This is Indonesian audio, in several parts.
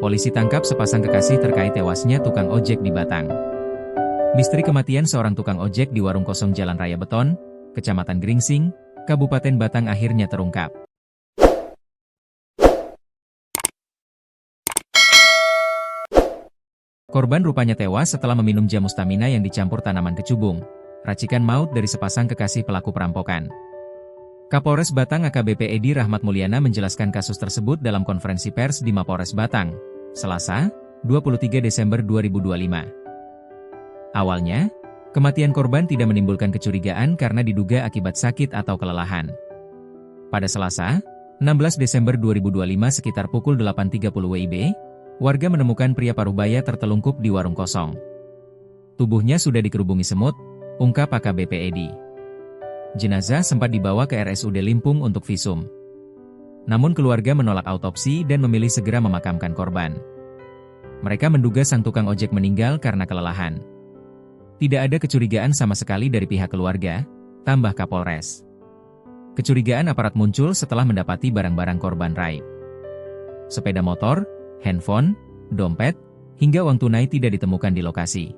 Polisi tangkap sepasang kekasih terkait tewasnya tukang ojek di Batang. Misteri kematian seorang tukang ojek di warung kosong Jalan Raya Beton, Kecamatan Gringsing, Kabupaten Batang akhirnya terungkap. Korban rupanya tewas setelah meminum jamu stamina yang dicampur tanaman kecubung, racikan maut dari sepasang kekasih pelaku perampokan. Kapolres Batang AKBP Edi Rahmat Mulyana menjelaskan kasus tersebut dalam konferensi pers di Mapolres Batang, Selasa, 23 Desember 2025. Awalnya, kematian korban tidak menimbulkan kecurigaan karena diduga akibat sakit atau kelelahan. Pada Selasa, 16 Desember 2025 sekitar pukul 8.30 WIB, warga menemukan pria parubaya tertelungkup di warung kosong. Tubuhnya sudah dikerubungi semut, ungkap AKBP Edi. Jenazah sempat dibawa ke RSUD Limpung untuk visum. Namun keluarga menolak autopsi dan memilih segera memakamkan korban. Mereka menduga sang tukang ojek meninggal karena kelelahan. Tidak ada kecurigaan sama sekali dari pihak keluarga, tambah Kapolres. Kecurigaan aparat muncul setelah mendapati barang-barang korban raib. Sepeda motor, handphone, dompet, hingga uang tunai tidak ditemukan di lokasi.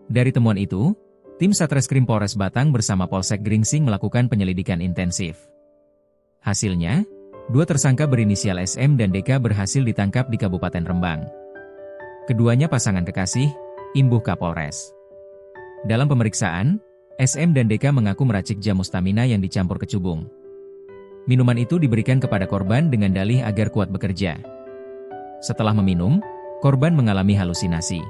Dari temuan itu, tim Satreskrim Polres Batang bersama Polsek Gringsing melakukan penyelidikan intensif. Hasilnya, dua tersangka berinisial SM dan DK berhasil ditangkap di Kabupaten Rembang. Keduanya pasangan kekasih, imbuh Kapolres. Dalam pemeriksaan, SM dan DK mengaku meracik jamu stamina yang dicampur kecubung. Minuman itu diberikan kepada korban dengan dalih agar kuat bekerja. Setelah meminum, korban mengalami halusinasi.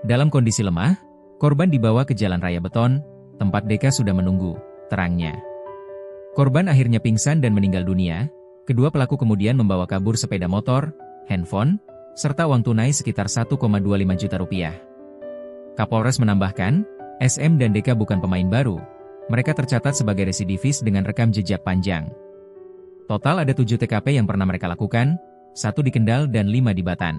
Dalam kondisi lemah, korban dibawa ke Jalan Raya Beton, tempat DK sudah menunggu, terangnya. Korban akhirnya pingsan dan meninggal dunia. Kedua pelaku kemudian membawa kabur sepeda motor, handphone, serta uang tunai sekitar 1,25 juta rupiah. Kapolres menambahkan, SM dan DK bukan pemain baru. Mereka tercatat sebagai residivis dengan rekam jejak panjang. Total ada 7 TKP yang pernah mereka lakukan, 1 di Kendal dan 5 di Batan.